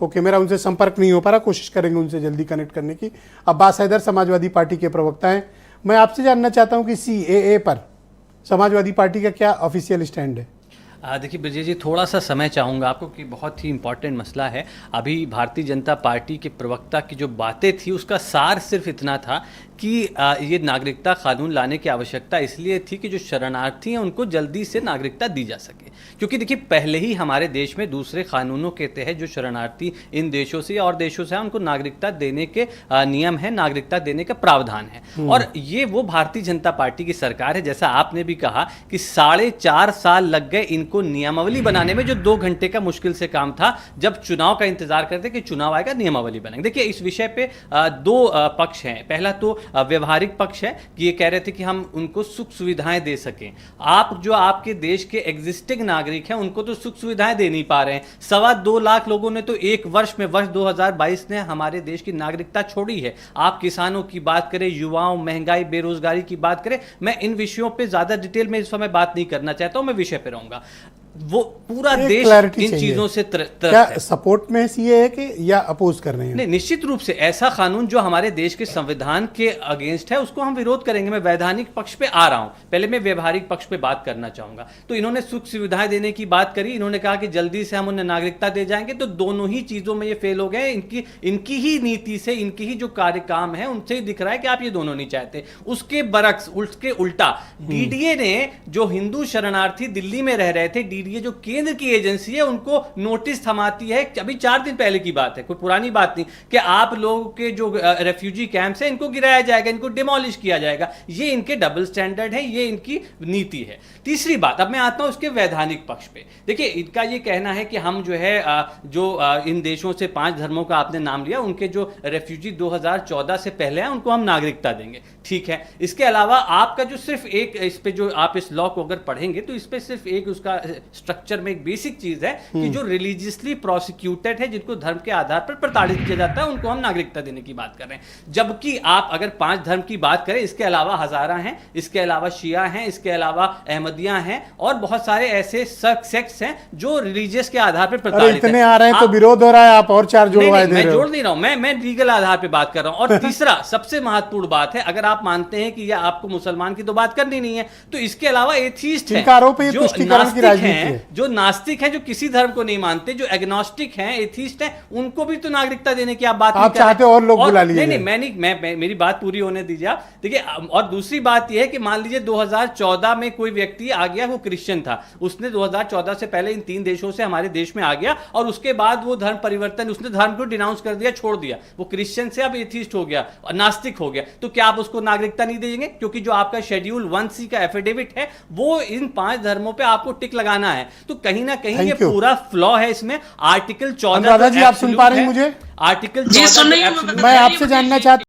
Okay, मेरा उनसे संपर्क नहीं हो पा रहा, कोशिश करेंगे उनसे जल्दी कनेक्ट करने की। अब्बास हैदर समाजवादी पार्टी के प्रवक्ता हैं। मैं आपसे जानना चाहता हूं कि CAA पर समाजवादी पार्टी का क्या ऑफिशियल स्टैंड है? देखिए ब्रजेश जी, थोड़ा सा समय चाहूँगा आपको कि बहुत ही इम्पॉर्टेंट मसला है। अभी भारतीय जनता पार्टी के प्रवक्ता की जो बातें थी उसका सार सिर्फ इतना था कि ये नागरिकता कानून लाने की आवश्यकता इसलिए थी कि जो शरणार्थी हैं उनको जल्दी से नागरिकता दी जा सके, क्योंकि देखिए पहले ही हमारे देश में दूसरे कानूनों के तहत जो शरणार्थी इन देशों से या और देशों से हैं उनको नागरिकता देने के नियम है, नागरिकता देने का प्रावधान है। और ये वो भारतीय जनता पार्टी की सरकार है, जैसा आपने भी कहा कि 4.5 साल लग गए इनको नियमावली बनाने में, जो 2 घंटे का मुश्किल से काम था जब चुनाव का इंतजार करते कि चुनाव आएगा नियमावली बनेंगे। देखिए इस विषय पे 2 पक्ष हैं। पहला तो व्यवहारिक पक्ष है कि ये कह रहे थे कि हम उनको सुख सुविधाएं दे सकें। आप जो आपके देश के एग्जिस्टिंग नागरिक हैं उनको तो सुख सुविधाएं दे नहीं पा रहे हैं। 2.25 लाख लोगों ने तो एक वर्ष में, वर्ष 2022 ने हमारे देश की नागरिकता छोड़ी है। आप किसानों की बात करें, युवाओं, महंगाई, बेरोजगारी की बात करें, मैं इन विषयों पे ज्यादा डिटेल में इस समय बात नहीं करना चाहता हूं, मैं विषय पे रहूंगा। वो पूरा देश इन चीजों से क्या सपोर्ट में CAA के या अपोज कर रहे हैं? नहीं, निश्चित रूप से ऐसा कानून जो हमारे देश के संविधान के अगेंस्ट है उसको हम विरोध करेंगे। मैं वैधानिक पक्ष पे आ रहा हूं, पहले मैं व्यवहारिक पक्ष पे बात करना चाहूंगा। तो इन्होंने सुख सुविधाएं देने की बात करी, इन्होंने कहा कि जल्दी से हम उन्हें नागरिकता दे जाएंगे, तो दोनों ही चीजों में ये फेल हो गए। इनकी ही नीति से, इनकी ही जो कार्यकाम है उनसे ही दिख रहा है कि आप ये दोनों नहीं चाहते। उसके उल्टा DDA ने, जो हिंदू शरणार्थी दिल्ली में रह रहे थे, DDA जो केंद्र की एजेंसी है, उनको नोटिस थमाती है, अभी 4 दिन पहले की बात है, कोई पुरानी बात नहीं, कि आप लोगों के जो रेफ्यूजी कैंप्स हैं इनको गिराया जाएगा, इनको डिमोलिश किया जाएगा। ये इनके डबल स्टैंडर्ड है, ये इनकी नीति है। तीसरी बात, अब मैं आता हूं उसके वैधानिक पक्ष पे। देखिए इनका ये कहना है कि हम जो है इन देशों से 5 धर्मों का आपने नाम लिया, उनके जो रेफ्यूजी 2014 से पहले हैं उनको हम नागरिकता देंगे। ठीक है, इसके अलावा आपका जो सिर्फ एक, इस पे जो आप इस लॉ को अगर पढ़ेंगे तो इस पे सिर्फ एक उसका स्ट्रक्चर में एक बेसिक चीज है कि जो रिलीजियसली प्रोसिक्यूटेड है, जिनको धर्म के आधार पर प्रताड़ित किया जाता है, उनको हम नागरिकता देने की बात कर रहे हैं। जबकि आप अगर 5 धर्म की बात करें, इसके अलावा हजारा हैं, इसके अलावा शिया हैं, इसके अलावा अहमदिया हैं और बहुत सारे ऐसे सेक्ट्स हैं जो रिलीजियस के आधार पर प्रताड़ित इतने आ रहे हैं तो विरोध हो रहा है, आप और 4 जोड़वाए दे रहे हो। मैं जोड़ नहीं रहा हूं, मैं लीगल आधार पर बात कर रहा हूं। और तीसरा सबसे महत्वपूर्ण बात है, अगर आप मानते हैं कि यह आपको मुसलमान की तो बात करनी नहीं है, तो इसके अलावा एथीस्ट हैं, जो नास्तिक हैं, जो किसी धर्म को नहीं मानते, जो एग्नोस्टिक हैं, एथीस्ट हैं, उनको भी तो नागरिकता देने की आप बात नहीं चाहते और लोग बुला लीजिए। नहीं, मेरी बात पूरी होने दीजिए आप। देखिए, और दूसरी बात यह है कि मान लीजिए 2014 में कोई व्यक्ति आ गया, वो क्रिश्चियन था, उसने 2014 से पहले इन 3 देशों से हमारे देश में आ गया और उसके बाद वो धर्म परिवर्तन, उसने धर्म को डिनाउंस कर दिया, छोड़ दिया, वो क्रिश्चियन से अब एथीस्ट हो गया, नास्तिक हो गया, तो क्या आप उसको नागरिकता नहीं देंगे? क्योंकि जो आपका शेड्यूल 1C का एफिडेविट है वो इन 5 धर्मों पे आपको टिक लगाना है। तो कहीं ना कहीं ये पूरा फ्लॉ है इसमें। आर्टिकल 14 जी, आप सुन पा रहे हैं मुझे? आर्टिकल 14 मैं आपसे जानना चाहता